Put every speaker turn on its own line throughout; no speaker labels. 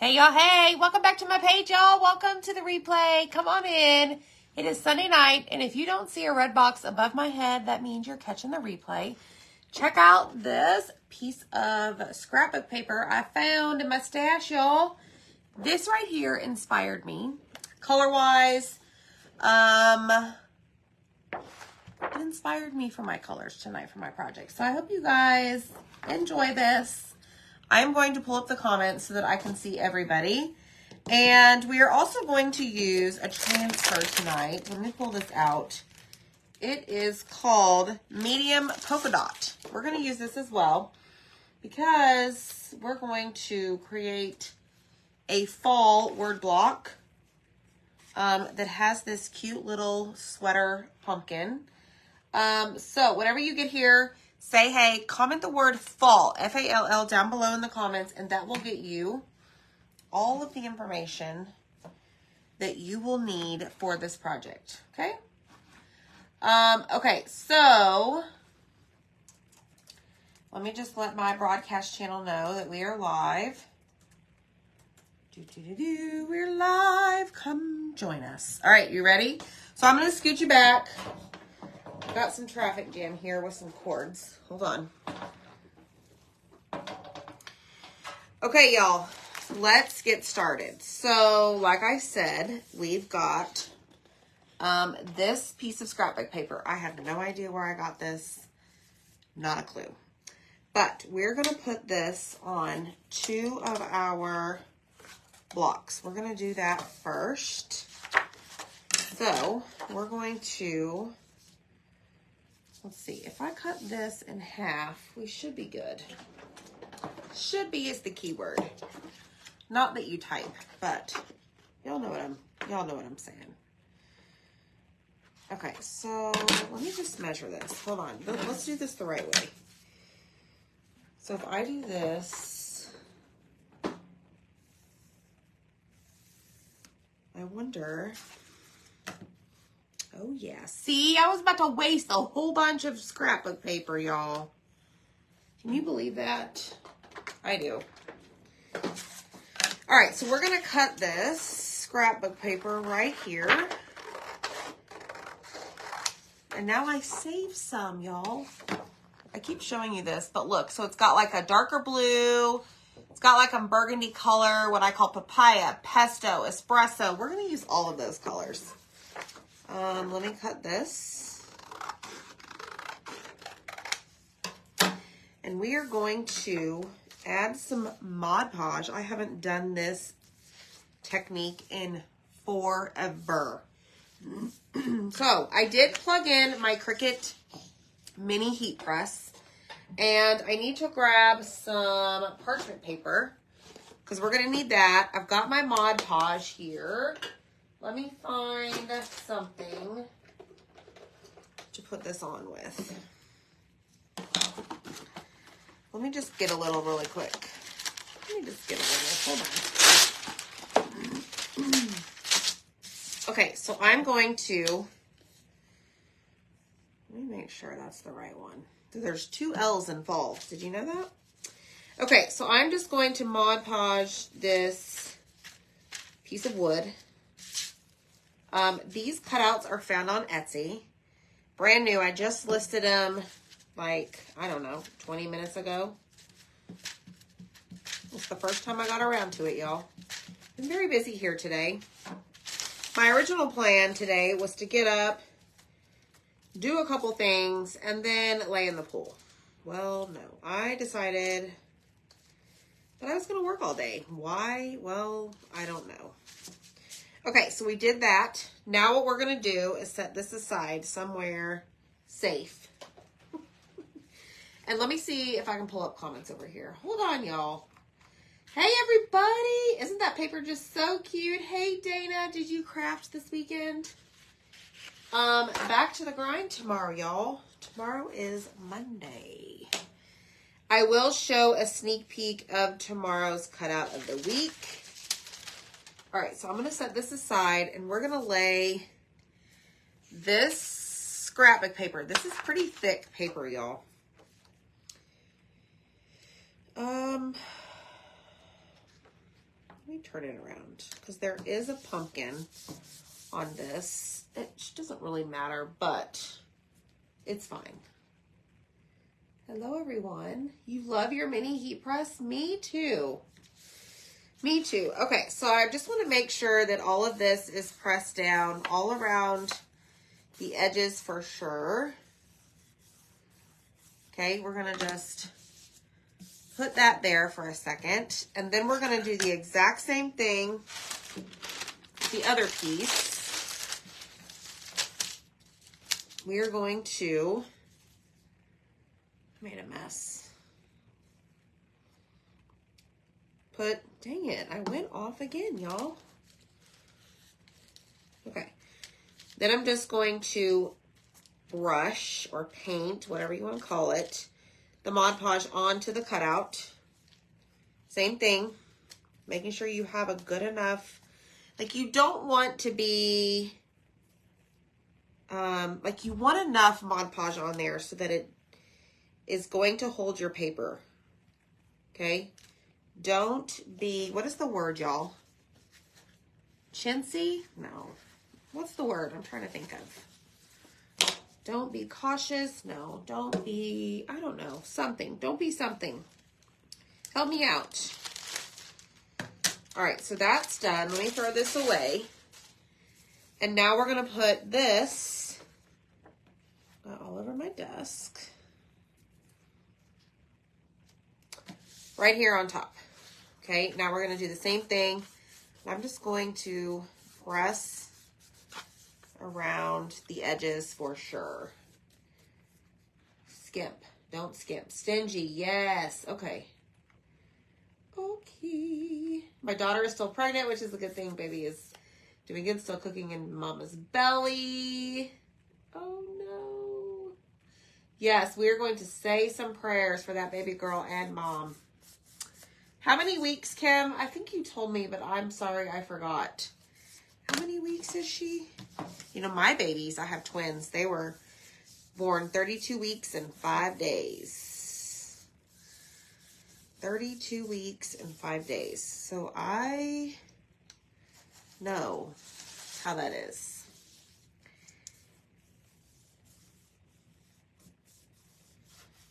Hey y'all, hey, welcome back to my page, y'all. Welcome to the replay. Come on in. It is Sunday night, and if you don't see a red box above my head, that means you're catching the replay. Check out this piece of scrapbook paper I found in my stash, y'all. This right here inspired me. Color-wise, it inspired me for my colors tonight for my project. So I hope you guys enjoy this. I'm going to pull up the comments so that I can see everybody. And we are also going to use a transfer tonight. Let me pull this out. It is called Medium Polka Dot. We're going to use this as well because we're going to create a fall word block that has this cute little sweater pumpkin. So whatever you get here, say hey, comment the word fall, F-A-L-L, down below in the comments, and that will get you all of the information that you will need for this project, okay? Okay, so let me just let my broadcast channel know that we are live. We're live. Come join us. All right, you ready? So I'm going to scoot you back. Got some traffic jam here with some cords. Hold on. Okay, y'all, let's get started. So, like I said, we've got this piece of scrapbook paper. I have no idea where I got this. Not a clue. But we're going to put this on 2 of our blocks. We're going to do that first. So, we're going to... Let's see, if I cut this in half, we should be good. Should be is the key word. Not that you type, but y'all know what I'm saying. Okay, so let me just measure this. Hold on. Let's do this the right way. So if I do this, I wonder... Oh, yeah. See, I was about to waste a whole bunch of scrapbook paper, y'all. Can you believe that? I do. All right, so we're going to cut this scrapbook paper right here. And now I saved some, y'all. I keep showing you this, but look. So it's got like a darker blue. It's got like a burgundy color, what I call papaya, pesto, espresso. We're going to use all of those colors. Let me cut this. And we are going to add some Mod Podge. I haven't done this technique in forever. So I did plug in my Cricut mini heat press. And I need to grab some parchment paper because we're going to need that. I've got my Mod Podge here. Let me find something to put this on with. Let me just get a little really quick. Let me just get a little. Hold on. Okay, so I'm going to... Let me make sure that's the right one. There's 2 L's involved. Did you know that? Okay, so I'm just going to Mod Podge this piece of wood. These cutouts are found on Etsy. Brand new. I just listed them like, I don't know, 20 minutes ago. It's the first time I got around to it, y'all. I'm very busy here today. My original plan today was to get up, do a couple things, and then lay in the pool. Well, no. I decided that I was going to work all day. Why? Well, I don't know. Okay, so we did that. Now what we're going to do is set this aside somewhere safe. And let me see if I can pull up comments over here. Hold on, y'all. Hey, everybody. Isn't that paper just so cute? Hey, Dana, did you craft this weekend? Back to the grind tomorrow, y'all. Tomorrow is Monday. I will show a sneak peek of tomorrow's cutout of the week. All right, so I'm going to set this aside, and we're going to lay this scrapbook paper. This is pretty thick paper, y'all. Let me turn it around because there is a pumpkin on this. It doesn't really matter, but it's fine. Hello, everyone. You love your mini heat press? Me too. Me too. Okay, so I just want to make sure that all of this is pressed down all around the edges for sure. Okay, we're going to just put that there for a second. And then we're going to do the exact same thing with the other piece. We are going to, made a mess. Dang it, I went off again, y'all. Okay. Then I'm just going to brush or paint, whatever you want to call it, the Mod Podge onto the cutout. Same thing, making sure you have a good enough, like you don't want to be, like you want enough Mod Podge on there so that it is going to hold your paper, okay? Don't be, what is the word, y'all? Chintzy? No. What's the word I'm trying to think of? Don't be cautious. No, don't be, I don't know, something. Don't be something. Help me out. All right, so that's done. Let me throw this away. And now we're going to put this all over my desk. Right here on top. Okay, now we're going to do the same thing. I'm just going to press around the edges for sure. Skimp. Don't skimp. Stingy. Yes. Okay. Okay. My daughter is still pregnant, which is a good thing. Baby is doing good. Still cooking in mama's belly. Oh, no. Yes, we are going to say some prayers for that baby girl and mom. How many weeks, Kim? I think you told me, but I'm sorry, I forgot. How many weeks is she? You know, my babies, I have twins. They were born 32 weeks and 5 days. 32 weeks and 5 days. So I know how that is.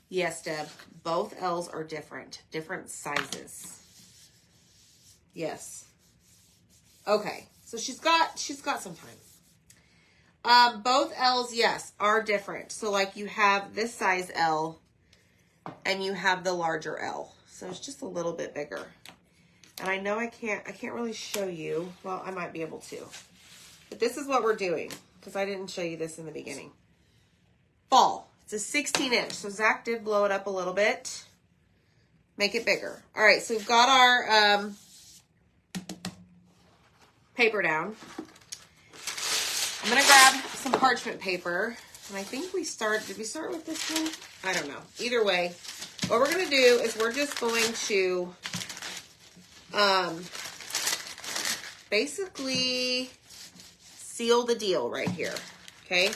Yes, Deb, both L's are different sizes. Yes. Okay, so she's got some time. Both L's, yes, are different. So like you have this size L and you have the larger L. So it's just a little bit bigger. And I know I can't really show you. Well, I might be able to. But this is what we're doing because I didn't show you this in the beginning. Fall. It's a 16-inch, so Zach did blow it up a little bit. Make it bigger. All right, so we've got our paper down. I'm going to grab some parchment paper, and I think did we start with this one? I don't know. Either way, what we're going to do is we're just going to basically seal the deal right here, okay?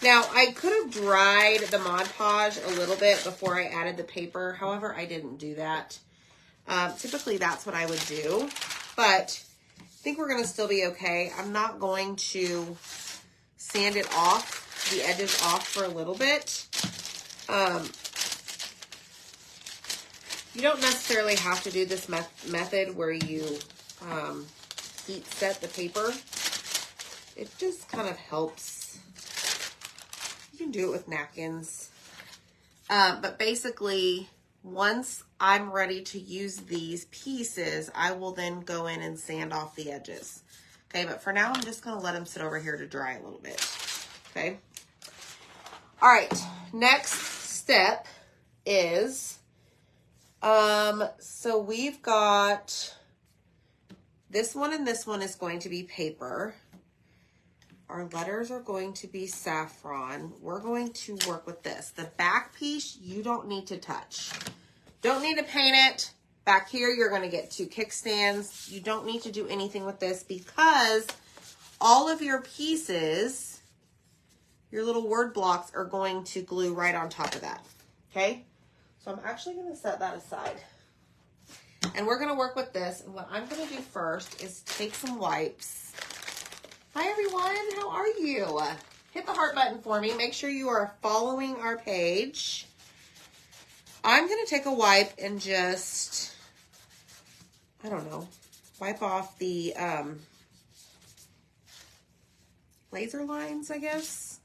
Now, I could have dried the Mod Podge a little bit before I added the paper. However, I didn't do that. Typically, that's what I would do. But I think we're going to still be okay. I'm not going to sand it off, the edges off for a little bit. You don't necessarily have to do this method where you heat set the paper. It just kind of helps. You can do it with napkins. But basically, once I'm ready to use these pieces, I will then go in and sand off the edges. Okay, but for now, I'm just going to let them sit over here to dry a little bit. Okay. All right, next step is, so we've got this one and this one is going to be paper. Our letters are going to be saffron. We're going to work with this. The back piece, you don't need to touch. Don't need to paint it. Back here, you're going to get 2 kickstands. You don't need to do anything with this because all of your pieces, your little word blocks, are going to glue right on top of that. Okay? So I'm actually going to set that aside. And we're going to work with this. And what I'm going to do first is take some wipes. Hi, everyone. How are you? Hit the heart button for me. Make sure you are following our page. I'm going to take a wipe and just, I don't know, wipe off the laser lines, I guess.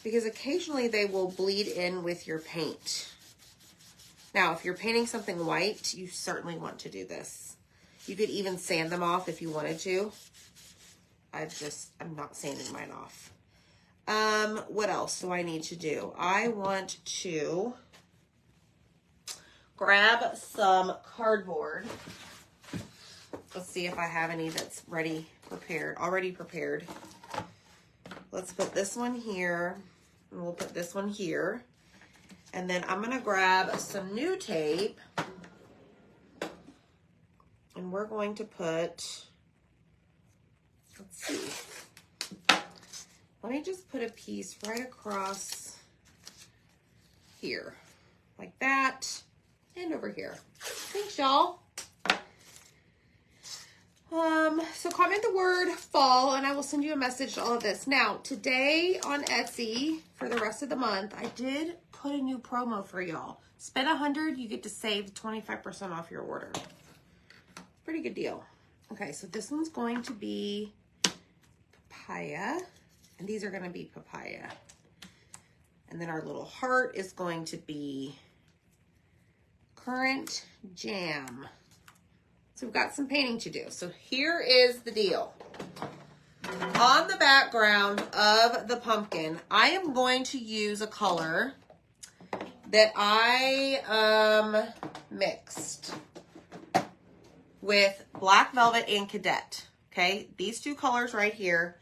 Because occasionally they will bleed in with your paint. Now, if you're painting something white, you certainly want to do this. You could even sand them off if you wanted to. I'm not sanding mine off. What else do I need to do? I want to grab some cardboard. Let's see if I have any that's already prepared. Let's put this one here, and we'll put this one here. And then I'm gonna grab some new tape, and we're going to put, let's see. Let me just put a piece right across here, like that, and over here. Thanks, y'all. So comment the word fall, and I will send you a message to all of this. Now, today on Etsy, for the rest of the month, I did put a new promo for y'all. Spend $100, you get to save 25% off your order. Pretty good deal. Okay, so this one's going to be papaya. And these are going to be papaya. And then our little heart is going to be currant jam. So we've got some painting to do. So here is the deal. On the background of the pumpkin, I am going to use a color that I mixed with Black Velvet and Cadet. Okay, these two colors right here.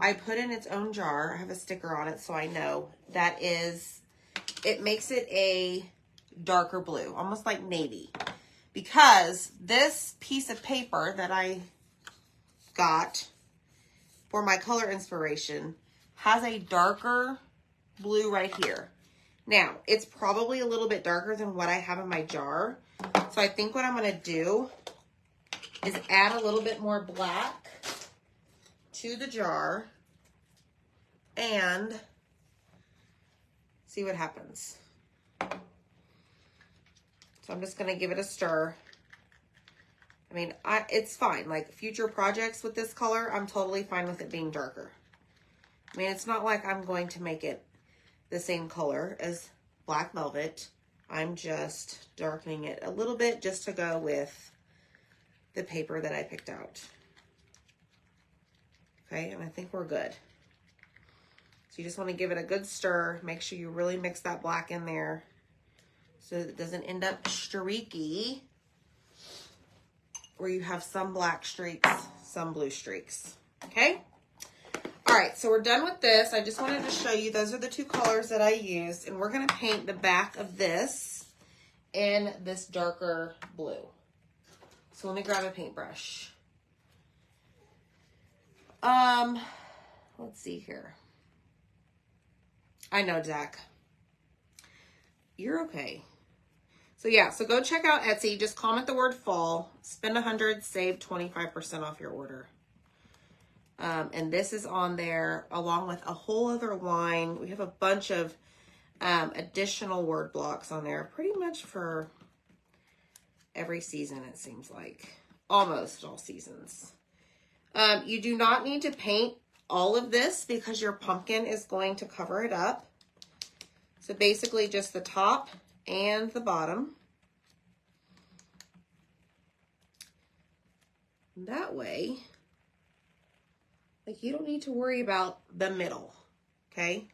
I put in its own jar. I have a sticker on it so I know. That is, it makes it a darker blue, almost like navy. Because this piece of paper that I got for my color inspiration has a darker blue right here. Now, it's probably a little bit darker than what I have in my jar. So I think what I'm going to do is add a little bit more black to the jar and see what happens. So I'm just going to give it a stir. I mean, it's fine. Like future projects with this color, I'm totally fine with it being darker. I mean, it's not like I'm going to make it the same color as Black Velvet. I'm just darkening it a little bit just to go with the paper that I picked out. Okay, and I think we're good. So you just want to give it a good stir. Make sure you really mix that black in there so that it doesn't end up streaky, where you have some black streaks, some blue streaks. Okay? All right, so we're done with this. I just wanted to show you, those are the two colors that I used, and we're going to paint the back of this in this darker blue. So let me grab a paintbrush. Let's see here. I know, Zach. You're okay. So yeah, so go check out Etsy. Just comment the word fall. Spend $100, save 25% off your order. And this is on there along with a whole other line. We have a bunch of additional word blocks on there, pretty much for every season, it seems like. Almost all seasons. You do not need to paint all of this because your pumpkin is going to cover it up. So basically just the top and the bottom. That way, like, you don't need to worry about the middle, okay?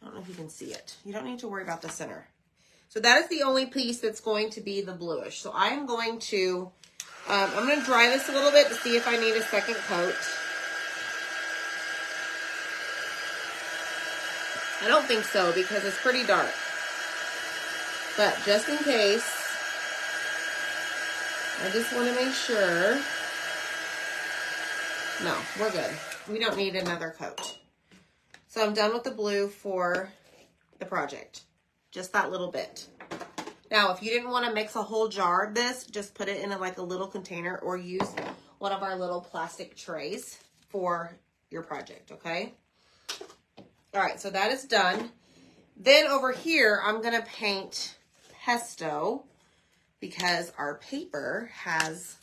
I don't know if you can see it. You don't need to worry about the center. So that is the only piece that's going to be the bluish. So I am going to, I'm going to dry this a little bit to see if I need a second coat. I don't think so because it's pretty dark. But just in case, I just want to make sure. No, we're good. We don't need another coat. So I'm done with the blue for the project. Just that little bit. Now, if you didn't want to mix a whole jar of this, just put it in like a little container or use one of our little plastic trays for your project, okay? All right, so that is done. Then over here, I'm going to paint pesto because our paper has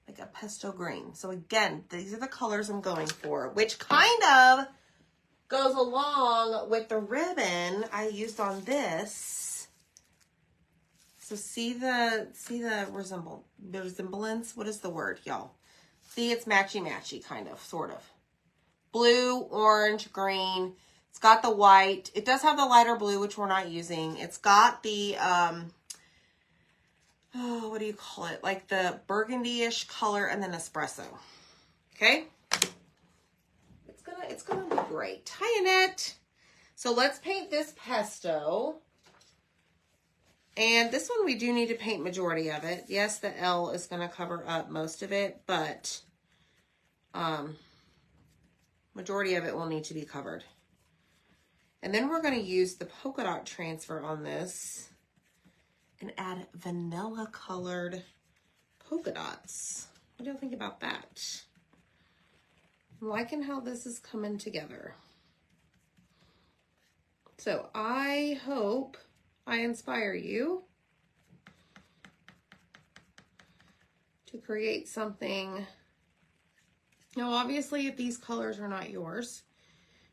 like a pesto green. So again, these are the colors I'm going for, which kind of goes along with the ribbon I used on this. So see the resemblance? What is the word, y'all? See, it's matchy-matchy, kind of, sort of. Blue, orange, green. It's got the white. It does have the lighter blue, which we're not using. It's got the, oh, what do you call it? Like the burgundy-ish color and then espresso. Okay? It's gonna be great. Hi, Annette. So let's paint this pesto. And this one we do need to paint majority of it. Yes, the L is gonna cover up most of it, but majority of it will need to be covered. And then we're gonna use the polka dot transfer on this and add vanilla colored polka dots. What do you think about that? I'm liking how this is coming together. So I hope I inspire you to create something. Now, obviously, if these colors are not yours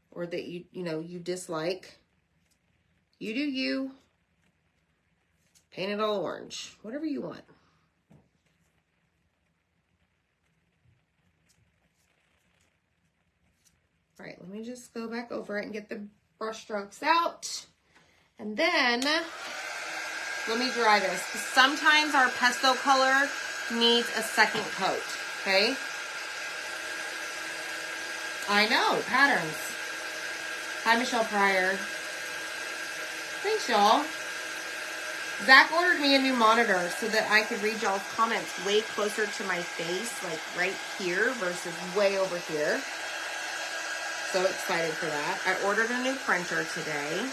or that you dislike, you do you. Paint it all orange, whatever you want. All right, let me just go back over it and get the brush strokes out. And then let me dry this. Sometimes our pesto color needs a second coat, okay? I know, patterns. Hi, Michelle Pryor. Thanks, y'all. Zach ordered me a new monitor so that I could read y'all's comments way closer to my face, like right here versus way over here. So excited for that. I ordered a new printer today.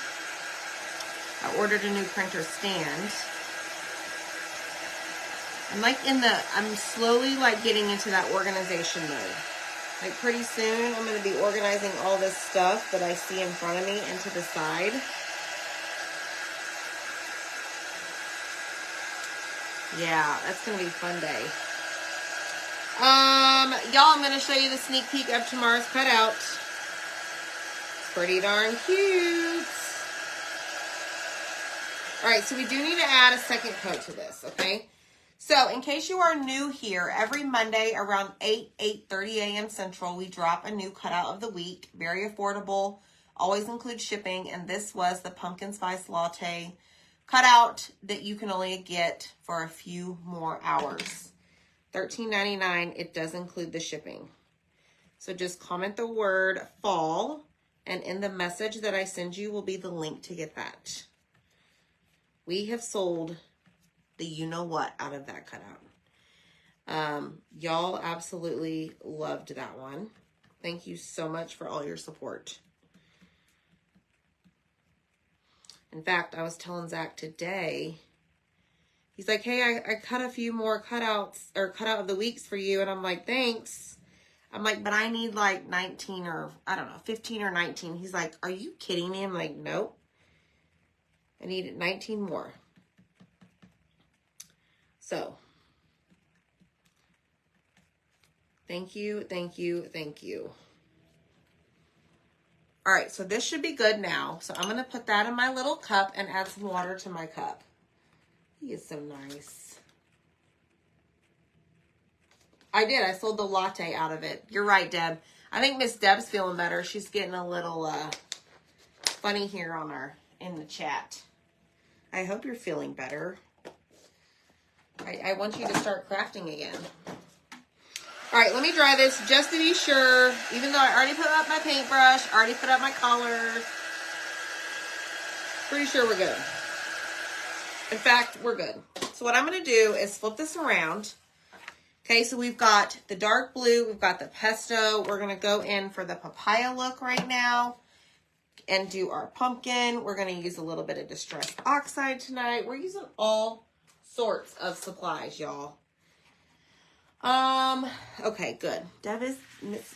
I ordered a new printer stand. I'm slowly like getting into that organization mode. Like pretty soon I'm going to be organizing all this stuff that I see in front of me and to the side. Yeah, that's going to be a fun day. Y'all, I'm going to show you the sneak peek of tomorrow's cutout. It's pretty darn cute. All right, so we do need to add a second coat to this, okay? So in case you are new here, every Monday around 8:30 a.m. Central, we drop a new cutout of the week. Very affordable, always includes shipping, and this was the pumpkin spice latte cutout that you can only get for a few more hours. $13.99. It does include the shipping. So just comment the word fall, and in the message that I send you will be the link to get that. We have sold the you-know-what out of that cutout. Y'all absolutely loved that one. Thank you so much for all your support. In fact, I was telling Zach today, he's like, hey, I cut a few more cutouts or cutout of the weeks for you. And I'm like, thanks. I'm like, but I need like 19 or, I don't know, 15 or 19. He's like, are you kidding me? I'm like, nope. I need 19 more. So, thank you, thank you, thank you. All right, so this should be good now. So I'm going to put that in my little cup and add some water to my cup. He is so nice. I did. I sold the latte out of it. You're right, Deb. I think Miss Deb's feeling better. She's getting a little funny here in the chat. I hope you're feeling better. I want you to start crafting again. All right, let me dry this just to be sure. Even though I already put up my paintbrush, already put up my colors. Pretty sure we're good. In fact, we're good. So what I'm going to do is flip this around. Okay, so we've got the dark blue. We've got the pesto. We're going to go in for the papaya look right now. and do our pumpkin. We're going to use a little bit of Distress Oxide tonight. We're using all sorts of supplies, y'all. Okay, good.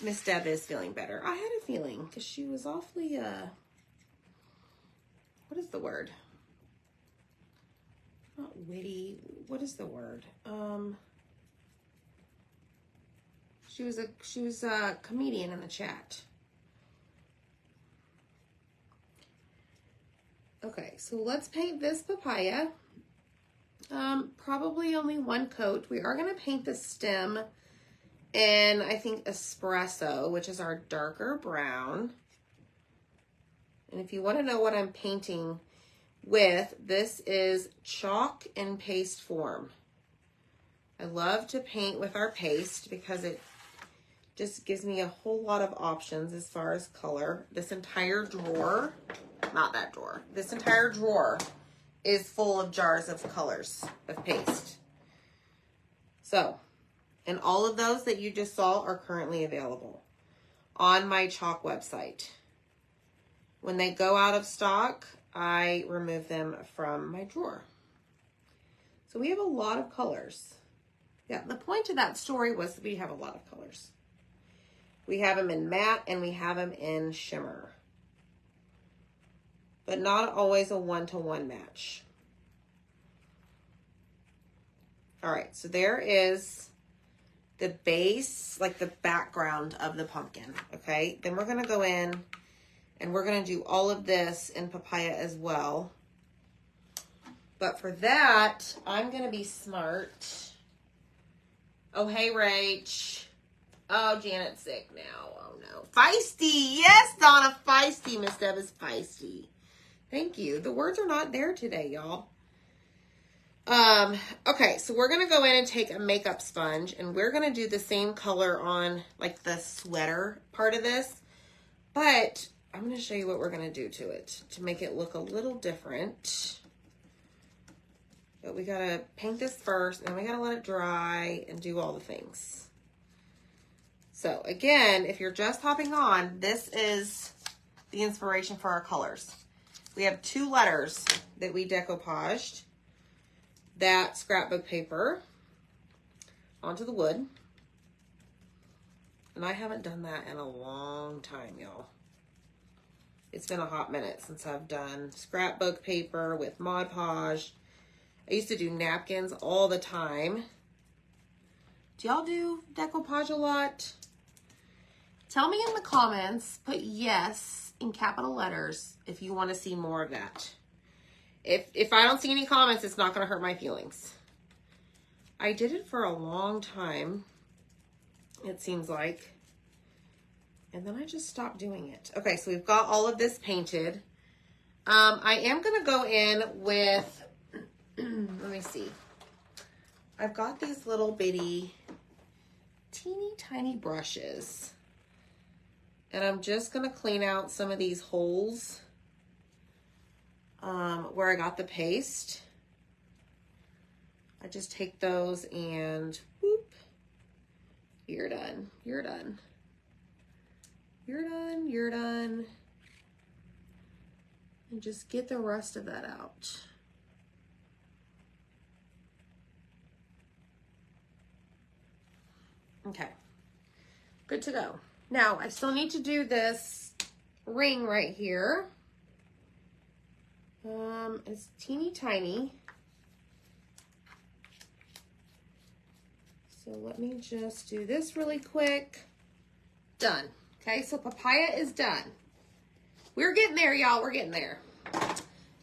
Miss Deb is feeling better. I had a feeling because she was awfully, what is the word? Not witty. What is the word? She was a comedian in the chat. Okay, so let's paint this papaya. Probably only one coat. We are going to paint the stem in, I think, espresso, which is our darker brown. And if you want to know what I'm painting with, this is chalk and paste form. I love to paint with our paste because it just gives me a whole lot of options as far as color. This entire drawer, not that drawer, this entire drawer is full of jars of colors of paste. So, and all of those that you just saw are currently available on my chalk website. When they go out of stock, I remove them from my drawer. So we have a lot of colors. Yeah, the point of that story was that we have a lot of colors. We have them in matte and we have them in shimmer. But not always a one-to-one match. All right, so there is the base, like the background of the pumpkin, okay? Then we're gonna go in and we're gonna do all of this in papaya as well. But for that, I'm gonna be smart. Oh, hey, Rach. Oh, Janet's sick now. Oh, no. Feisty. Yes, Donna, feisty. Miss Deb is feisty. Thank you. The words are not there today, y'all. Okay, so we're going to go in and take a makeup sponge, and we're going to do the same color on, like, the sweater part of this. But I'm going to show you what we're going to do to it to make it look a little different. But we got to paint this first, and we got to let it dry and do all the things. So again, if you're just hopping on, this is the inspiration for our colors. We have 2 letters that we decoupaged that scrapbook paper onto the wood. And I haven't done that in a long time, y'all. It's been a hot minute since I've done scrapbook paper with Mod Podge. I used to do napkins all the time. Do y'all do decoupage a lot? Tell me in the comments, put yes in capital letters if you want to see more of that. If I don't see any comments, it's not going to hurt my feelings. I did it for a long time, it seems like. And then I just stopped doing it. Okay, so we've got all of this painted. I am going to go in with, let me see. I've got these little bitty, teeny tiny brushes. And I'm just going to clean out some of these holes where I got the paste. I just take those and whoop, you're done, you're done. You're done, you're done. And just get the rest of that out. Okay, good to go. Now, I still need to do this ring right here. It's teeny tiny. So let me just do this really quick. Done. Okay, so papaya is done. We're getting there, y'all. We're getting there.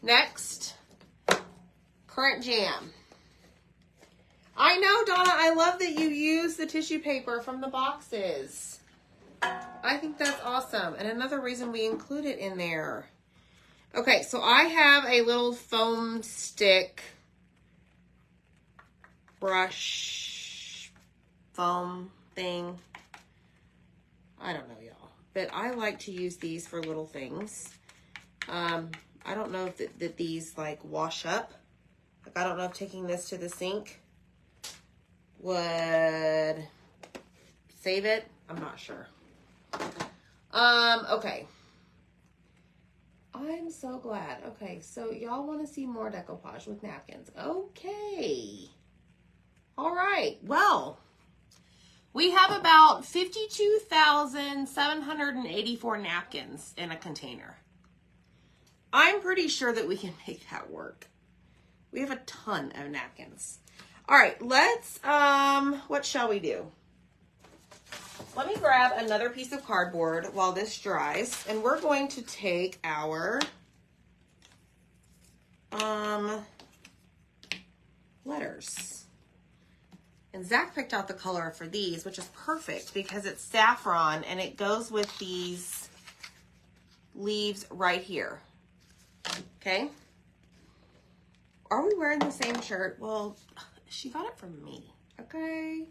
Next, currant jam. I know, Donna, I love that you use the tissue paper from the boxes. I think that's awesome. And another reason we include it in there. Okay, so I have a little foam stick brush foam thing. I don't know, y'all, but I like to use these for little things. I don't know if that these like wash up. Like, I don't know if taking this to the sink would save it. I'm not sure. Okay. I'm so glad. Okay, so y'all want to see more decoupage with napkins. Okay. All right. Well, we have about 52,784 napkins in a container. I'm pretty sure that we can make that work. We have a ton of napkins. All right, let's, what shall we do? Let me grab another piece of cardboard while this dries, and we're going to take our letters. And Zach picked out the color for these, which is perfect because it's saffron and it goes with these leaves right here. Okay. Are we wearing the same shirt? Well, she got it from me. Okay.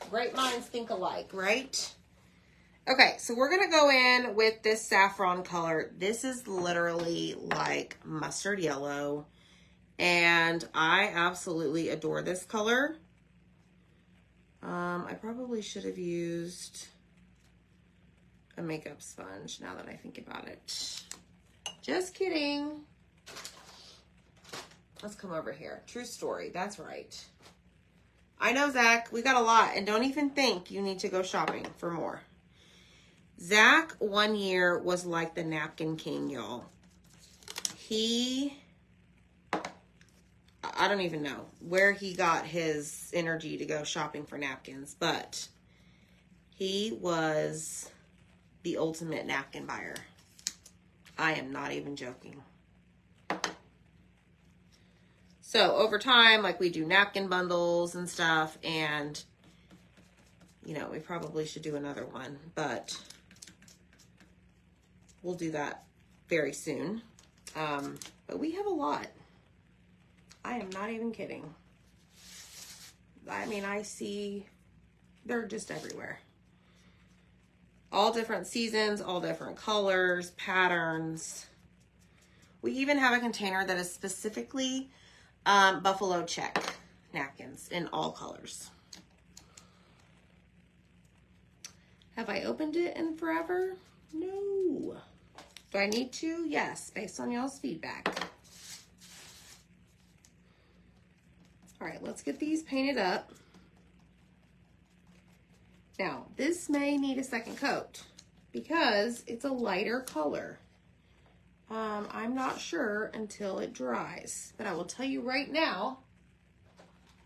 Great minds think alike, right? Okay, so we're going to go in with this saffron color. This is literally like mustard yellow. And I absolutely adore this color. I probably should have used a makeup sponge now that I think about it. Just kidding. Let's come over here. True story. That's right. I know, Zach, we got a lot, and don't even think you need to go shopping for more. Zach one year was like the napkin king, y'all. I don't even know where he got his energy to go shopping for napkins, but he was the ultimate napkin buyer. I am not even joking. So over time, like we do napkin bundles and stuff, and you know, we probably should do another one, but we'll do that very soon. But we have a lot. I am not even kidding. I mean, I see they're just everywhere. All different seasons, all different colors, patterns. We even have a container that is specifically buffalo check napkins in all colors. Have I opened it in forever? No. Do I need to? Yes, based on y'all's feedback. All right, let's get these painted up. Now, this may need a second coat because it's a lighter color. I'm not sure until it dries, but I will tell you right now.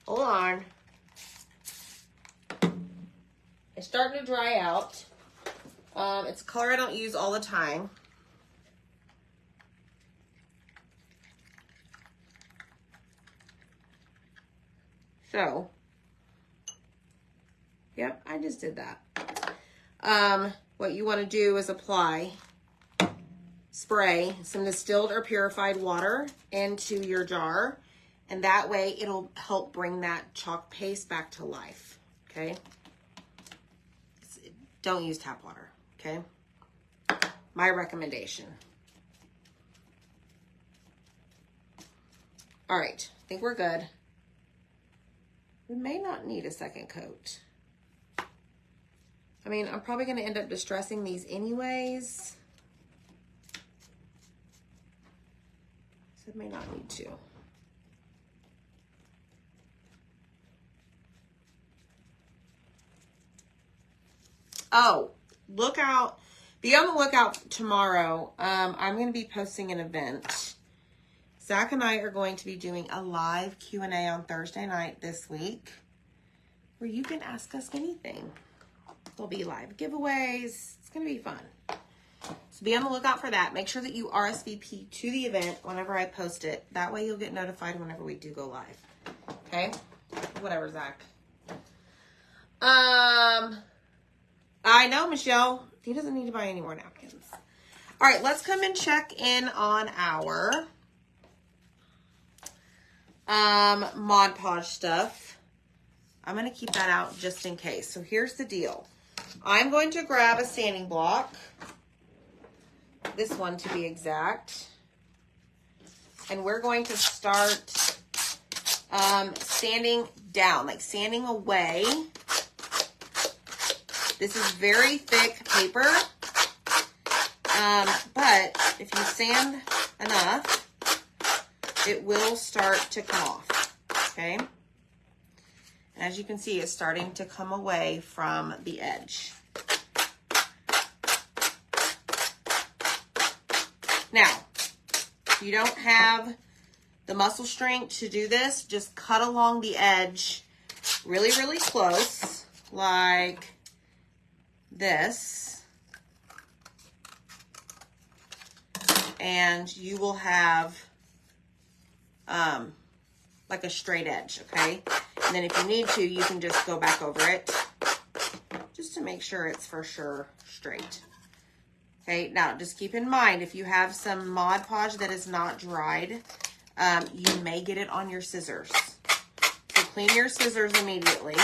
Hold on. It's starting to dry out. It's a color I don't use all the time. So, yep, I just did that. What you want to do is spray some distilled or purified water into your jar, and that way it'll help bring that chalk paste back to life, okay? Don't use tap water, okay? My recommendation. All right, I think we're good. We may not need a second coat. I mean, I'm probably going to end up distressing these anyways. So I may not need to. Oh, look out. Be on the lookout tomorrow. I'm going to be posting an event. Zach and I are going to be doing a live Q&A on Thursday night this week where you can ask us anything. There'll be live giveaways. It's going to be fun. So be on the lookout for that. Make sure that you RSVP to the event whenever I post it. That way you'll get notified whenever we do go live. Okay? Whatever, Zach. I know, Michelle. He doesn't need to buy any more napkins. All right, let's come and check in on our Mod Podge stuff. I'm going to keep that out just in case. So here's the deal. I'm going to grab a sanding block. This one to be exact. And we're going to start sanding down, like sanding away. This is very thick paper. But if you sand enough, it will start to come off, okay? And as you can see, it's starting to come away from the edge. Now, if you don't have the muscle strength to do this, just cut along the edge really, really close, like this. And you will have like a straight edge, okay? And then if you need to, you can just go back over it just to make sure it's for sure straight. Okay, now just keep in mind, if you have some Mod Podge that is not dried, you may get it on your scissors. So clean your scissors immediately.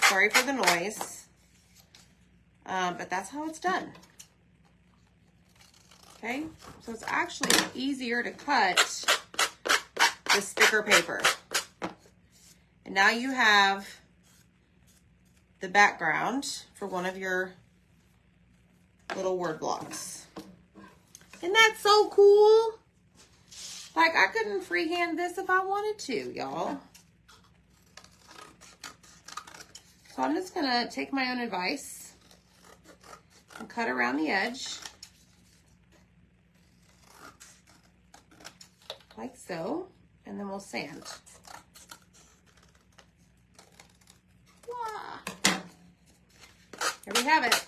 Sorry for the noise, but that's how it's done. Okay, so it's actually easier to cut this thicker paper. And now you have the background for one of your little word blocks. Isn't that so cool? Like, I couldn't freehand this if I wanted to, y'all. So I'm just gonna take my own advice and cut around the edge. Like so, and then we'll sand. Wow. Here we have it.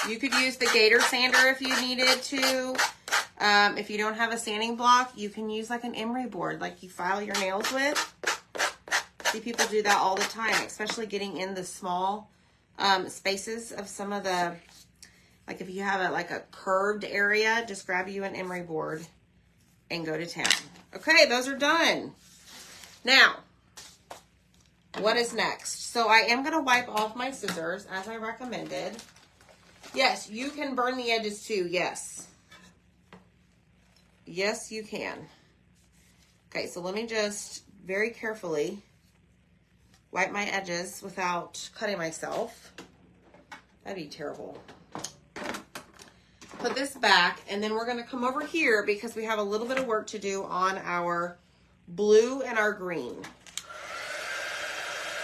You could use the gator sander if you needed to. If you don't have a sanding block, you can use like an emery board, like you file your nails with. See people do that all the time, especially getting in the small spaces of some of the, like if you have a curved area, just grab you an emery board and go to town. Okay, those are done. Now, what is next? So I am gonna wipe off my scissors as I recommended. Yes, you can burn the edges too, yes. Yes, you can. Okay, so let me just very carefully wipe my edges without cutting myself. That'd be terrible. Put this back, and then we're going to come over here because we have a little bit of work to do on our blue and our green.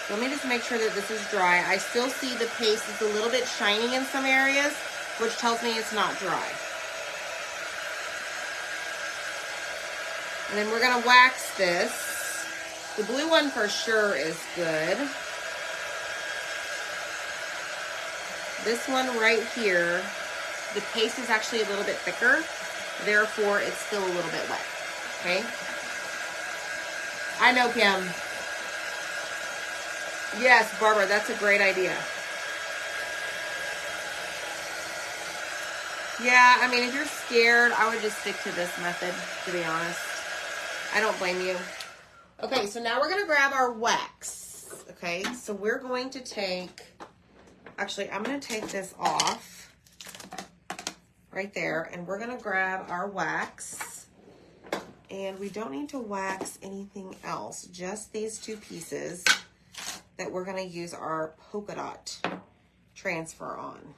So let me just make sure that this is dry. I still see the paste is a little bit shiny in some areas, which tells me it's not dry. And then we're going to wax this. The blue one for sure is good. This one right here, the paste is actually a little bit thicker, therefore it's still a little bit wet, okay? I know, Kim. Yes, Barbara, that's a great idea. Yeah, I mean, if you're scared, I would just stick to this method, to be honest. I don't blame you. Okay, so now we're going to grab our wax. Okay, so we're going to take, actually, I'm going to take this off right there, and we're going to grab our wax. And we don't need to wax anything else, just these two pieces that we're going to use our polka dot transfer on.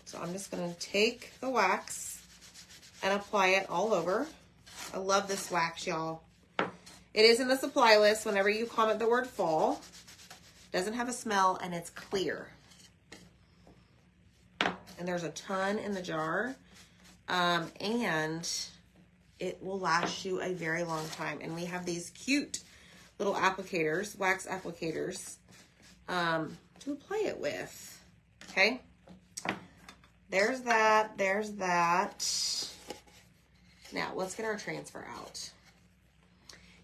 So I'm just going to take the wax and apply it all over. I love this wax, y'all. It is in the supply list whenever you comment the word fall. Doesn't have a smell, and it's clear. And there's a ton in the jar. And it will last you a very long time. And we have these cute little applicators, wax applicators, to apply it with. Okay? There's that. There's that. Now, let's get our transfer out.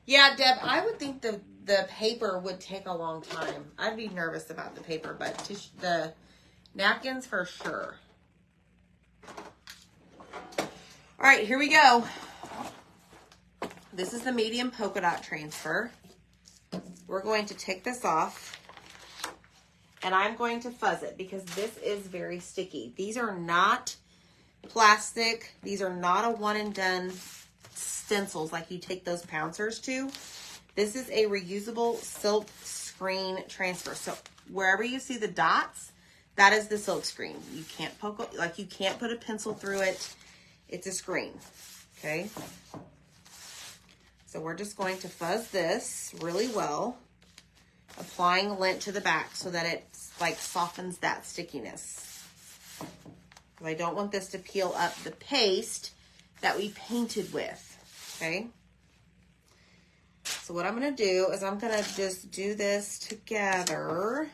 Yeah, Deb, I would think the paper would take a long time. I'd be nervous about the paper, but the napkins for sure. All right, here we go. This is the medium polka dot transfer. We're going to take this off, and I'm going to fuzz it because this is very sticky. These are not plastic. These are not a one and done stencils like you take those pouncers to. This is a reusable silk screen transfer. So wherever you see the dots, that is the silk screen. You can't poke, like you can't put a pencil through it. It's a screen, okay? So we're just going to fuzz this really well, applying lint to the back so that it like softens that stickiness. I don't want this to peel up the paste that we painted with, okay? So what I'm going to do is I'm going to just do this together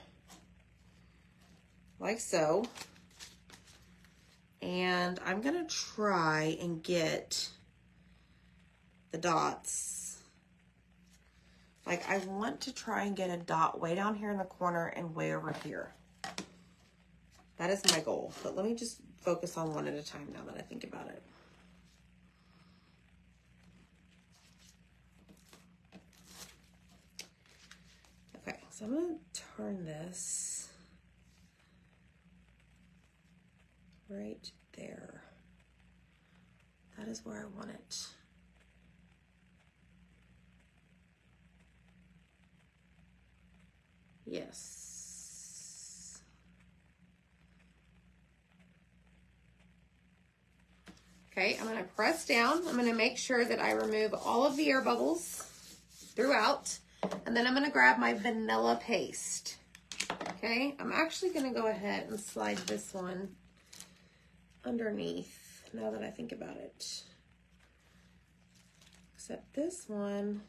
like so. And I'm going to try and get the dots. Like I want to try and get a dot way down here in the corner and way over here. That is my goal. But let me just focus on one at a time now that I think about it. Okay, so I'm going to turn this right there. That is where I want it. Yes. Okay, I'm going to press down. I'm going to make sure that I remove all of the air bubbles throughout. And then I'm going to grab my vanilla paste. Okay, I'm actually going to go ahead and slide this one underneath now that I think about it. Except this one,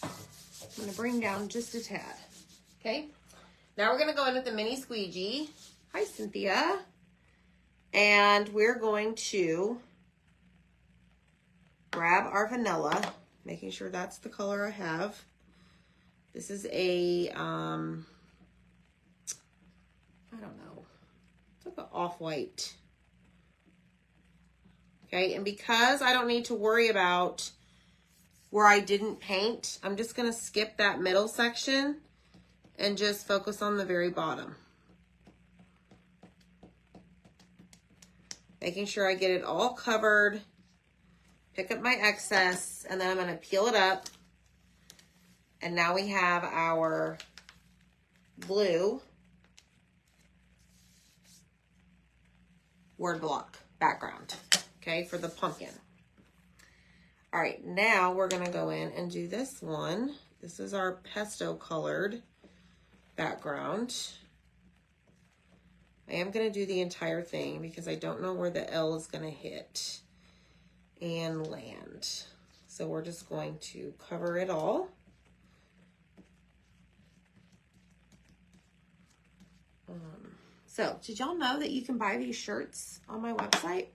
I'm going to bring down just a tad. Okay, now we're going to go in with the mini squeegee. Hi, Cynthia. And we're going to grab our vanilla, making sure that's the color I have. This is a, I don't know, it's like an off-white. Okay, and because I don't need to worry about where I didn't paint, I'm just going to skip that middle section and just focus on the very bottom. Making sure I get it all covered, pick up my excess, and then I'm going to peel it up. And now we have our blue word block background, okay, for the pumpkin. All right, now we're going to go in and do this one. This is our pesto colored background. I am going to do the entire thing because I don't know where the L is going to hit and land. So we're just going to cover it all. So did y'all know that you can buy these shirts on my website?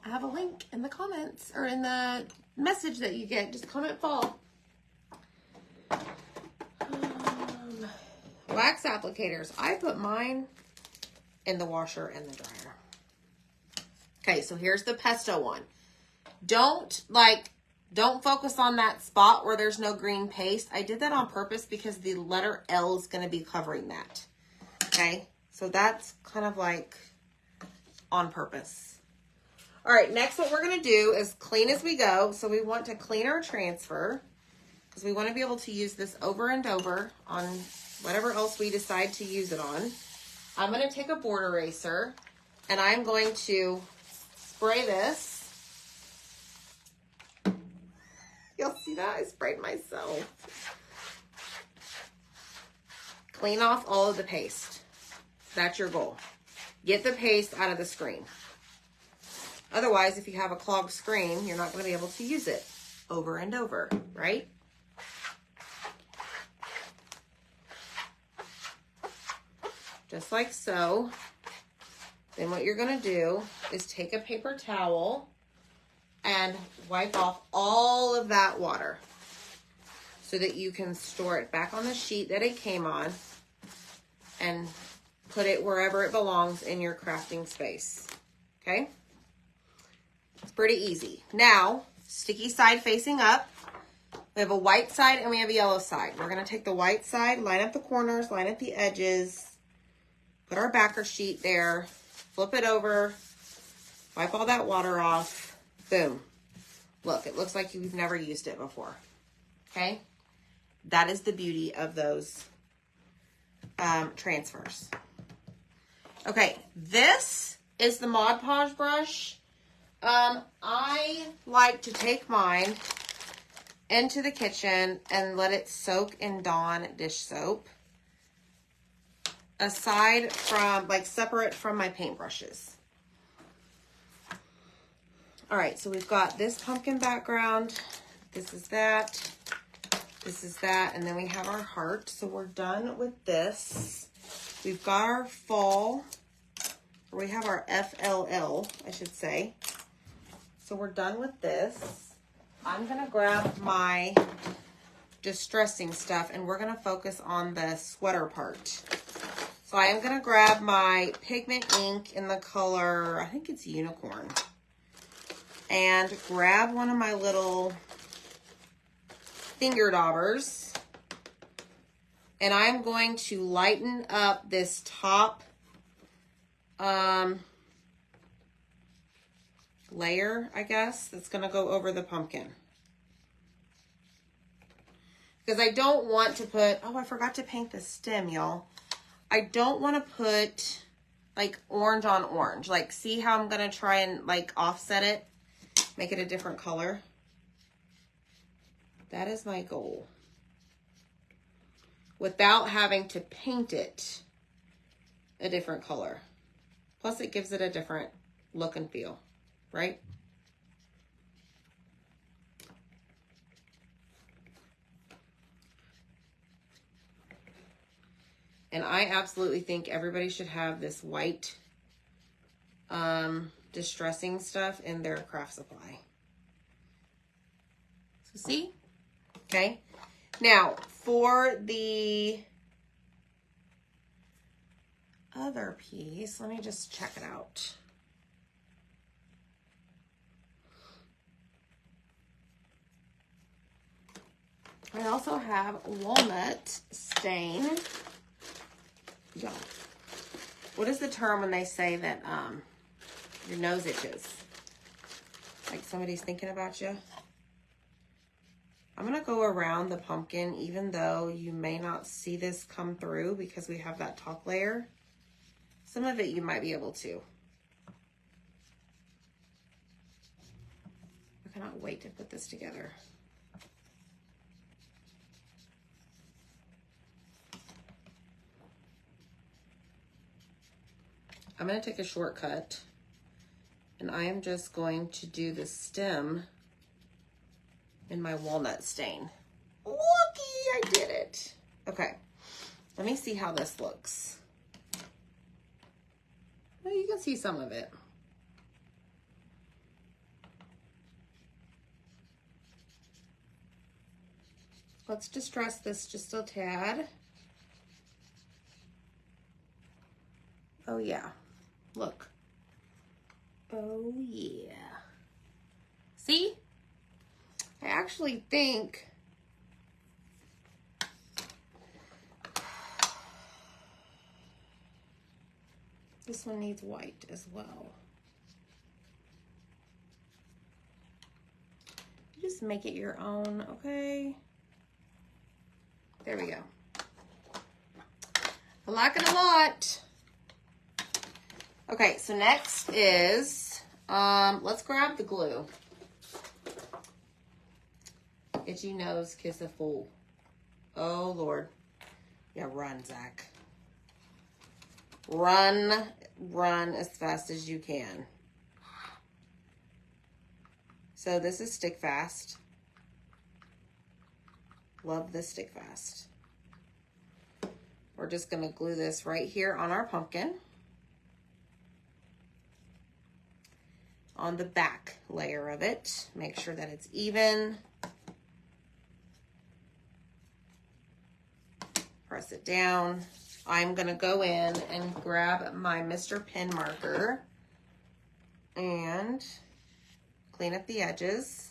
I have a link in the comments or in the message that you get. Just comment fall. Wax applicators. I put mine in the washer and the dryer. Okay, so here's the pesto one. Don't focus on that spot where there's no green paste. I did that on purpose because the letter L is going to be covering that. Okay, so that's kind of like on purpose. All right, next what we're going to do is clean as we go. So we want to clean our transfer because we want to be able to use this over and over on whatever else we decide to use it on. I'm going to take a board eraser and I'm going to spray this. You'll see that? I sprayed myself. Clean off all of the paste. That's your goal. Get the paste out of the screen. Otherwise, if you have a clogged screen, you're not going to be able to use it over and over, right? Just like so. Then what you're going to do is take a paper towel and wipe off all of that water so that you can store it back on the sheet that it came on and put it wherever it belongs in your crafting space. Okay? It's pretty easy. Now, sticky side facing up. We have a white side and we have a yellow side. We're going to take the white side, line up the corners, line up the edges, put our backer sheet there, flip it over, wipe all that water off, boom. Look, it looks like you've never used it before, okay? That is the beauty of those transfers. Okay, this is the Mod Podge brush. I like to take mine into the kitchen and let it soak in Dawn dish soap. Aside from, like, separate from my paintbrushes. All right, so we've got this pumpkin background. This is that. This is that. And then we have our heart. So we're done with this. We've got our fall. Or we have our FLL, I should say. So we're done with this. I'm going to grab my distressing stuff and we're going to focus on the sweater part. So I am going to grab my pigment ink in the color, I think it's Unicorn. And grab one of my little finger daubers. And I'm going to lighten up this top layer, I guess, that's going to go over the pumpkin. Because I don't want to put, oh, I forgot to paint the stem, y'all. I don't want to put like orange on orange. Like, see how I'm going to try and like offset it, make it a different color. That is my goal. Without having to paint it a different color. Plus it gives it a different look and feel, right? And I absolutely think everybody should have this white distressing stuff in their craft supply. So see? Okay. Now, for the other piece, let me just check it out. I also have walnut stain. Yeah. What is the term when they say that your nose itches? Like somebody's thinking about you? I'm going to go around the pumpkin, even though you may not see this come through because we have that top layer. Some of it you might be able to. I cannot wait to put this together. I'm going to take a shortcut and I am just going to do the stem in my walnut stain. Looky, I did it. Okay, let me see how this looks. Well, you can see some of it. Let's distress this just a tad. Oh yeah, look. Oh yeah. See? I actually think this one needs white as well. Just make it your own, okay? There we go. I like it a lot. Okay, so next is, let's grab the glue. Itchy nose, kiss a fool. Oh, Lord. Yeah, run, Zach. Run, run as fast as you can. So this is Stick Fast. Love this Stick Fast. We're just going to glue this right here on our pumpkin. On the back layer of it. Make sure that it's even. Press it down. I'm going to go in and grab my Mr. Pen marker and clean up the edges.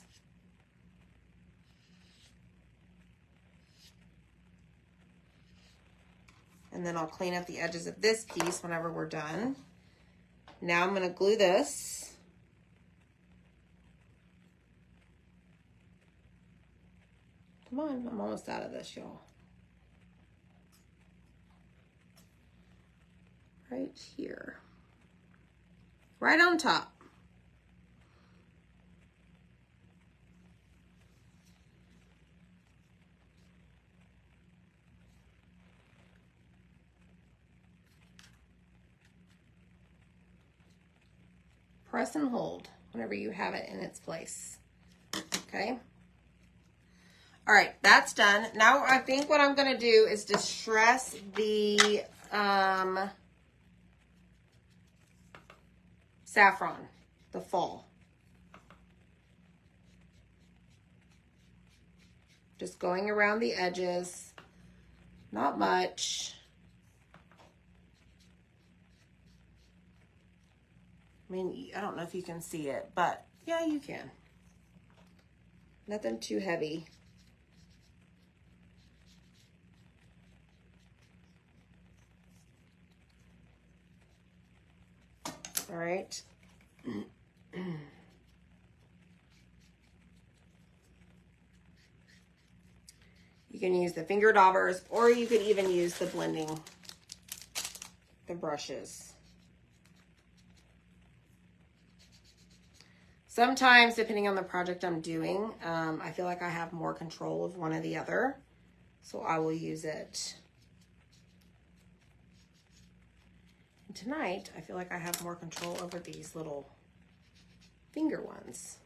And then I'll clean up the edges of this piece whenever we're done. Now I'm going to glue this. Come on, I'm almost out of this, y'all. Right here. Right on top. Press and hold whenever you have it in its place. Okay. All right, that's done. Now I think what I'm going to do is distress the saffron, the fall. Just going around the edges, not much. I mean, I don't know if you can see it, but yeah, you can. Nothing too heavy. All right. You can use the finger daubers, or you could even use the blending, the brushes. Sometimes, depending on the project I'm doing, I feel like I have more control of one or the other, so I will use it. And tonight, I feel like I have more control over these little finger ones.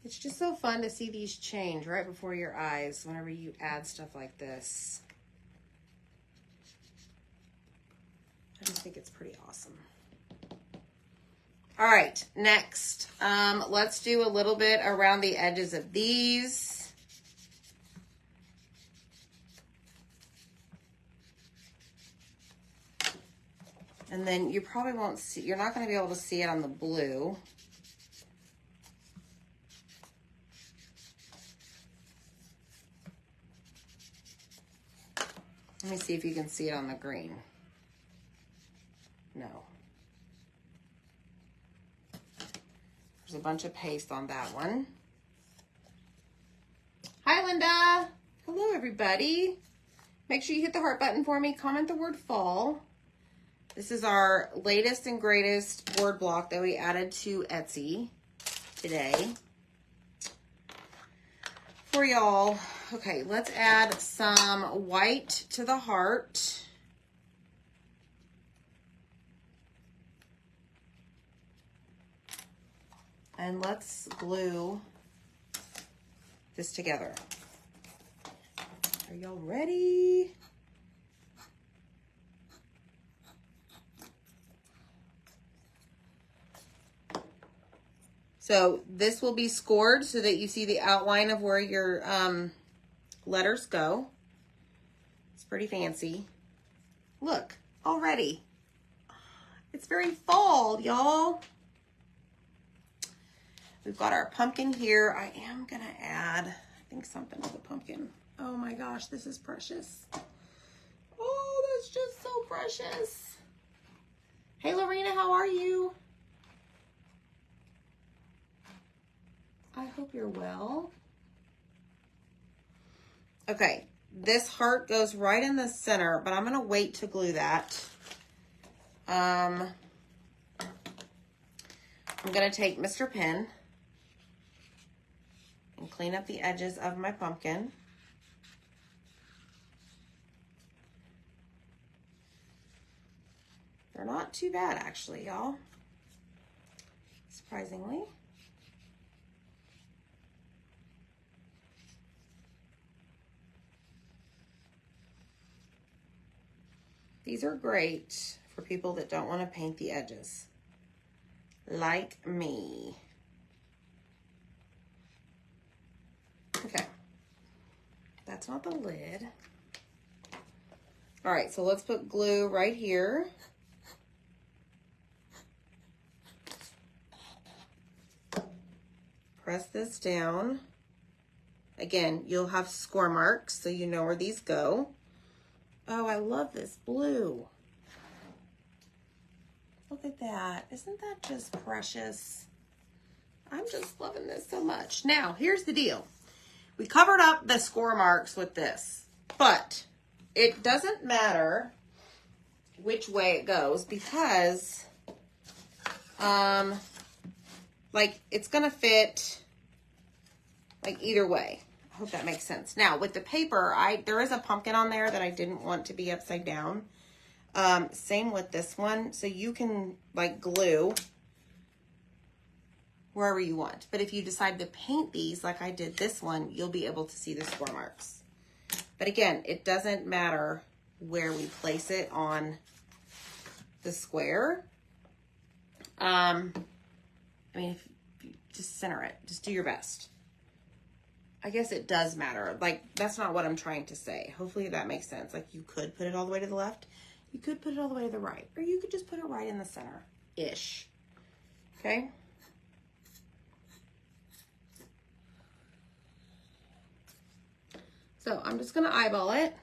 It's just so fun to see these change right before your eyes whenever you add stuff like this. I just think it's pretty awesome. All right, next, let's do a little bit around the edges of these. And then you probably won't see, you're not going to be able to see it on the blue. Let me see if you can see it on the green. No. There's a bunch of paste on that one. Hi, Linda. Hello, everybody. Make sure you hit the heart button for me. Comment the word fall. This is our latest and greatest word block that we added to Etsy today for y'all. Okay, let's add some white to the heart. And let's glue this together. Are y'all ready? So this will be scored so that you see the outline of where your letters go. It's pretty fancy. Look, already. It's very fall, y'all. We've got our pumpkin here. I am gonna add, I think, something to the pumpkin. Oh my gosh, this is precious. Oh, that's just so precious. Hey, Lorena, how are you? I hope you're well. Okay, this heart goes right in the center, but I'm gonna wait to glue that. I'm gonna take Mr. Pen and clean up the edges of my pumpkin. They're not too bad, actually, y'all. Surprisingly. These are great for people that don't want to paint the edges, like me. Okay, that's not the lid. All right, so let's put glue right here. Press this down. Again, you'll have score marks so you know where these go. Oh, I love this blue. Look at that. Isn't that just precious? I'm just loving this so much. Now, here's the deal. We covered up the score marks with this, but it doesn't matter which way it goes because, like, it's going to fit, like, either way. I hope that makes sense. Now, with the paper, there is a pumpkin on there that I didn't want to be upside down. Same with this one. So you can, like, glue wherever you want. But if you decide to paint these like I did this one, you'll be able to see the score marks. But again, it doesn't matter where we place it on the square. I mean, if you just center it, just do your best. I guess it does matter. Like, that's not what I'm trying to say. Hopefully that makes sense. Like, you could put it all the way to the left. You could put it all the way to the right. Or you could just put it right in the center-ish. Okay? So I'm just going to eyeball it.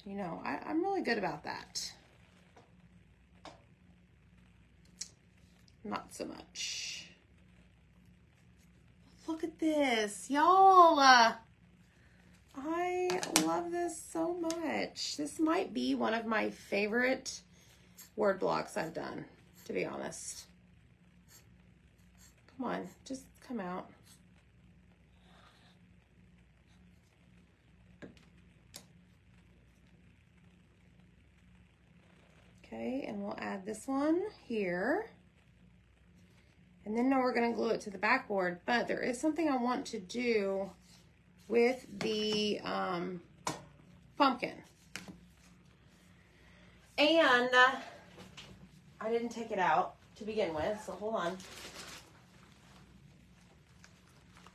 You know, I'm really good about that. Not so much. Look at this, y'all. I love this so much. This might be one of my favorite word blocks I've done, to be honest. Come on, just come out. Okay, and we'll add this one here. And then now we're going to glue it to the backboard, but there is something I want to do with the pumpkin. And I didn't take it out to begin with, so hold on.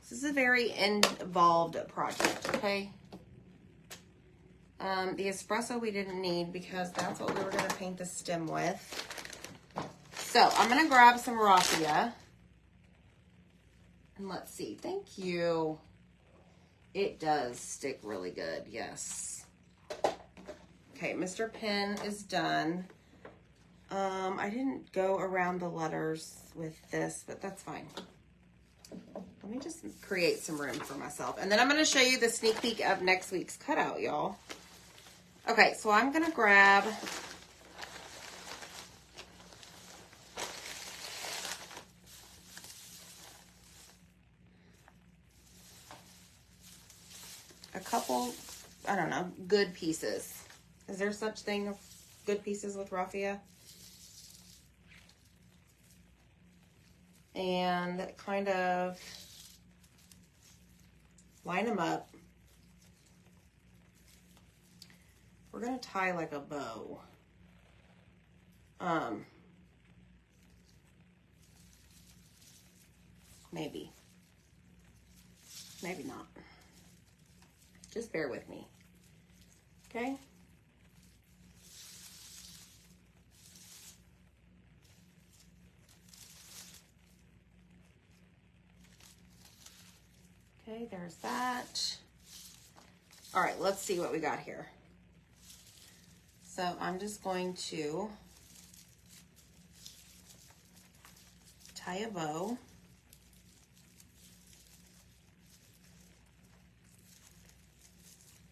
This is a very involved project, okay? The espresso we didn't need because that's what we were going to paint the stem with. So I'm going to grab some raffia. And let's see. Thank you. It does stick really good. Yes. Okay, Mr. Pen is done. I didn't go around the letters with this, but that's fine. Let me just create some room for myself. And then I'm going to show you the sneak peek of next week's cutout, y'all. Okay, so I'm going to grab a couple, I don't know, good pieces. Is there such thing of good pieces with raffia? And kind of line them up. We're going to tie like a bow. Maybe. Maybe not. Just bear with me. Okay? Okay, there's that. All right, let's see what we got here. So I'm just going to tie a bow.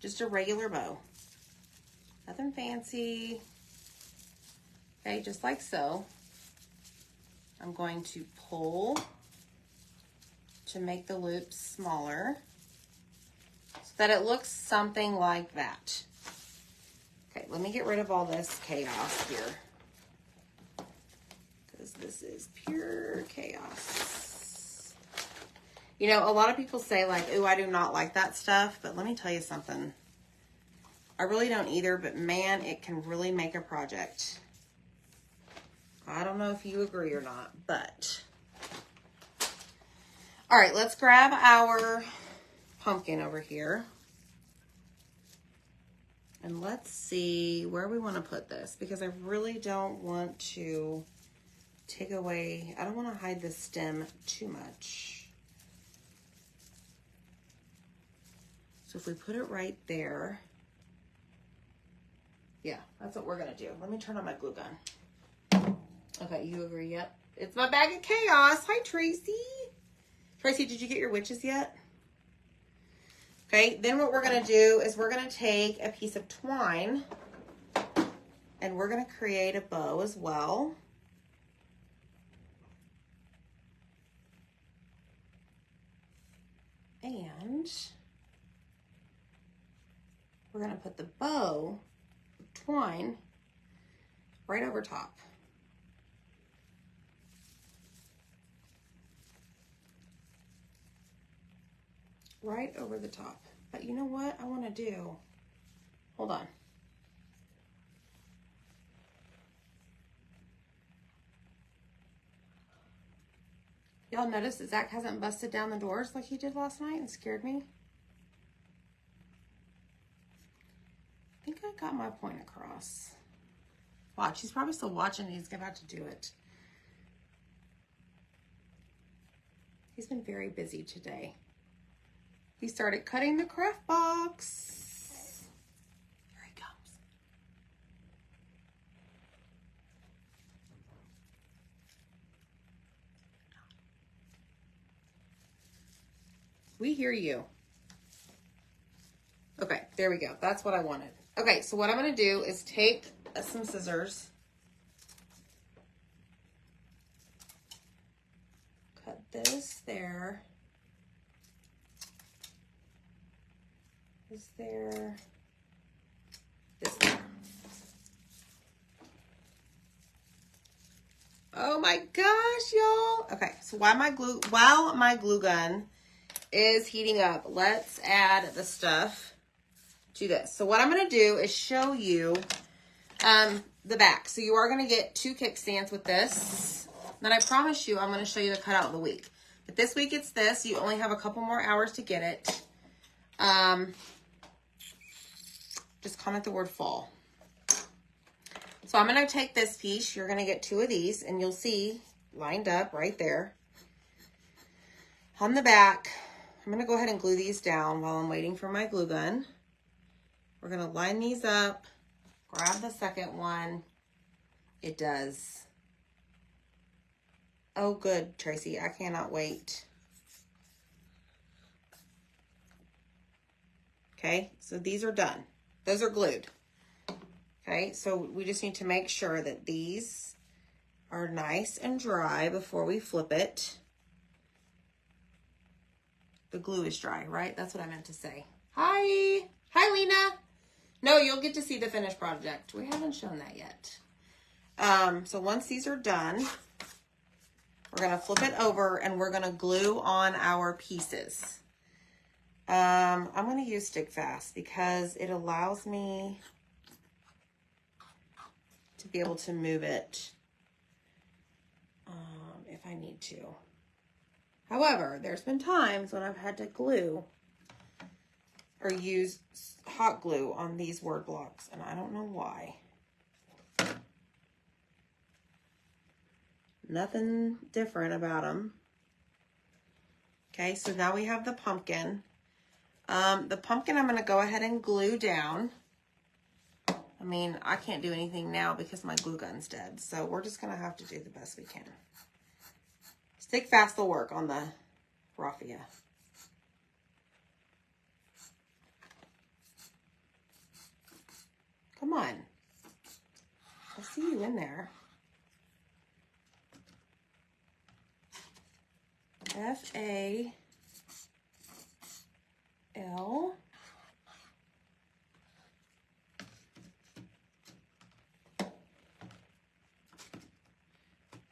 Just a regular bow. Nothing fancy. Okay, just like so. I'm going to pull to make the loops smaller so that it looks something like that. Okay, let me get rid of all this chaos here because this is pure chaos. You know, a lot of people say like, ooh, I do not like that stuff, but let me tell you something. I really don't either, but man, it can really make a project. I don't know if you agree or not, but. All right, let's grab our pumpkin over here. And let's see where we want to put this because I really don't want to take away, I don't want to hide the stem too much. So if we put it right there, yeah, that's what we're going to do. Let me turn on my glue gun. Okay, you agree? Yep. It's my bag of chaos. Hi, Tracy. Tracy, did you get your witches yet? Okay, then what we're going to do is we're going to take a piece of twine and we're going to create a bow as well. And we're going to put the bow of twine right over top. Right over the top. But you know what I want to do? Hold on. Y'all notice that Zach hasn't busted down the doors like he did last night and scared me? I think I got my point across. Watch, he's probably still watching. He's about to do it. He's been very busy today. He started cutting the craft box. Here he comes. We hear you. Okay, there we go. That's what I wanted. Okay, so what I'm going to do is take some scissors. Cut this there. Is there this there? Oh my gosh, y'all. Okay, so while my glue gun is heating up, let's add the stuff to this. So what I'm going to do is show you the back. So you are going to get 2 kickstands with this. Then I promise you I'm going to show you the cutout of the week. But this week it's this. You only have a couple more hours to get it. Just comment the word fall. So I'm going to take this piece. You're going to get 2 of these, and you'll see lined up right there. On the back, I'm going to go ahead and glue these down while I'm waiting for my glue gun. We're going to line these up, grab the second one. It does. Oh, good, Tracy. I cannot wait. Okay, so these are done. Those are glued. Okay, so we just need to make sure that these are nice and dry before we flip it. The glue is dry, right? That's what I meant to say. Hi. Hi, Lena. No, you'll get to see the finished project. We haven't shown that yet. So once these are done, we're going to flip it over and we're going to glue on our pieces. I'm going to use Stick Fast because it allows me to be able to move it if I need to. However, there's been times when I've had to glue or use hot glue on these word blocks, and I don't know why. Nothing different about them. Okay, so now we have the pumpkin. The pumpkin I'm going to go ahead and glue down. I mean, I can't do anything now because my glue gun's dead, so we're just going to have to do the best we can. Stick Fast will work on the raffia. Come on. I see you in there. F-A-L.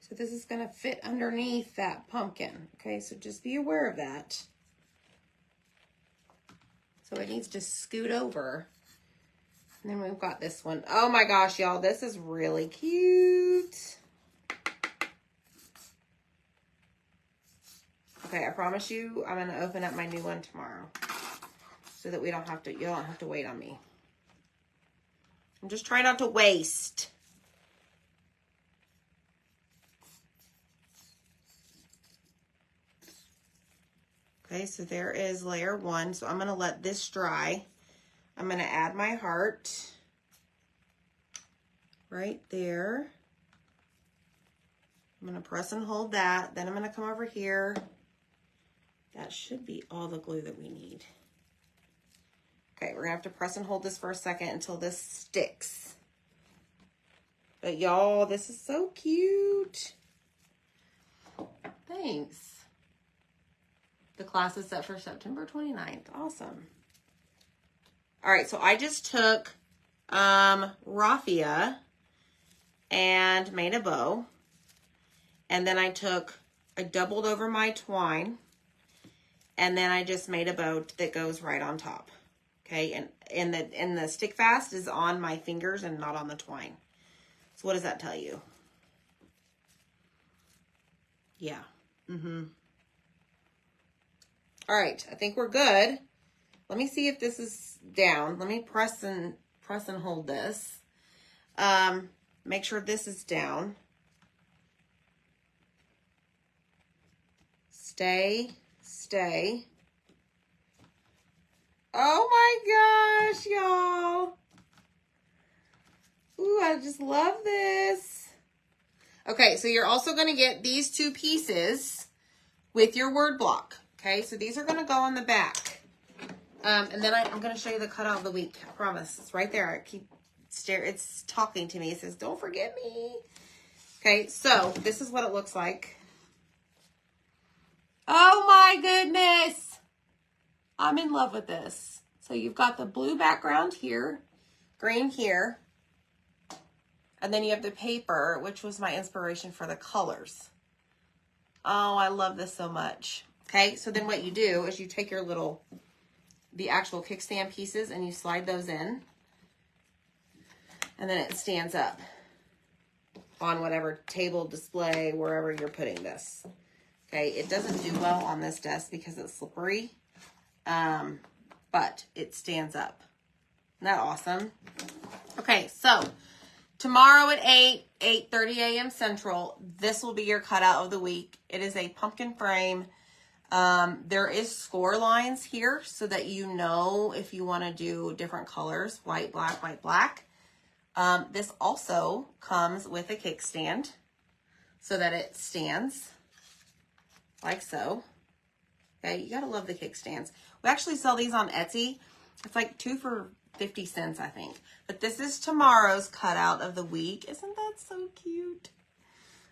So this is going to fit underneath that pumpkin. Okay, so just be aware of that. So it needs to scoot over. And then we've got this one. Oh my gosh, y'all, this is really cute. Okay, I promise you I'm going to open up my new one tomorrow so that you don't have to wait on me. I'm just trying not to waste. Okay, so there is layer 1. So I'm going to let this dry. I'm going to add my heart right there. I'm going to press and hold that. Then I'm going to come over here. That should be all the glue that we need. Okay, we're going to have to press and hold this for a second until this sticks. But y'all, this is so cute. Thanks. The class is set for September 29th. Awesome. All right, so I just took raffia and made a bow. And then I doubled over my twine. And then I just made a bow that goes right on top. Okay, and the stick fast is on my fingers and not on the twine. So what does that tell you? Yeah. All right, I think we're good. Let me see if this is down. Let me press and hold this. Make sure this is down. Stay. Oh my gosh, y'all. Ooh, I just love this. Okay, so you're also going to get these 2 pieces with your word block. Okay, so these are going to go on the back. And then I'm going to show you the cutout of the week. I promise. It's right there. I keep staring. It's talking to me. It says, don't forget me. Okay, so this is what it looks like. Oh my goodness. I'm in love with this. So you've got the blue background here, green here, and then you have the paper, which was my inspiration for the colors. Oh, I love this so much. Okay, so then what you do is you take your the actual kickstand pieces and you slide those in, and then it stands up on whatever table, display, wherever you're putting this. Okay, it doesn't do well on this desk because it's slippery, but it stands up. Isn't that awesome? Okay, so tomorrow at 8:30 a.m. Central, this will be your cutout of the week. It is a pumpkin frame. There is score lines here so that you know if you want to do different colors, white, black, white, black. This also comes with a kickstand so that it stands like so. Okay, you gotta love the kickstands. We actually sell these on Etsy. It's like 2 for 50 cents, I think. But this is tomorrow's cutout of the week. Isn't that so cute?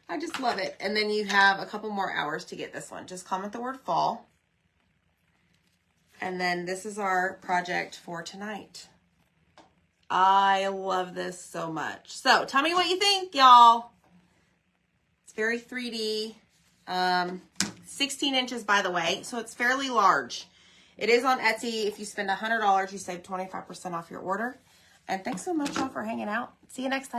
I just love it. And then you have a couple more hours to get this one. Just comment the word fall. And then this is our project for tonight. I love this so much. So tell me what you think, y'all. It's very 3D. 16 inches, by the way, so it's fairly large. It is on Etsy. If you spend $100, you save 25% off your order. And thanks so much, y'all, for hanging out. See you next time.